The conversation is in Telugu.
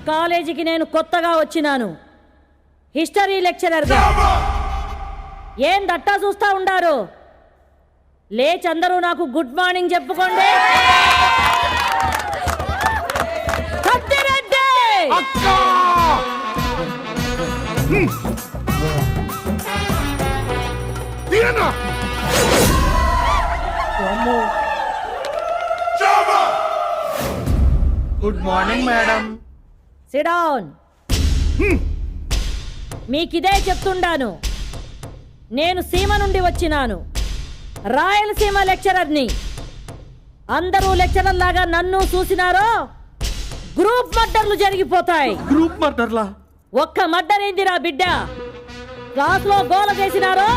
కాలేజీకి నేను కొత్తగా వచ్చినాను, హిస్టరీ లెక్చరర్గా. ఏం దట్టా చూస్తా ఉండారు? లేచి అందరూ నాకు గుడ్ మార్నింగ్ చెప్పుకోండి. Satyareddy! Good morning madam. Sit down. మీకిదే చెప్తుండాను, నేను సీమ నుండి వచ్చినాను, రాయలసీమ లెక్చరర్ని. అందరూ లెక్చరర్ లాగా నన్ను చూసినారో గ్రూప్ మర్డర్లు జరిగిపోతాయి. గ్రూప్ మర్డర్లా? ఒక్క మర్డర్ ఏందిరా బిడ్డ? క్లాస్ లో గోల చేసినారో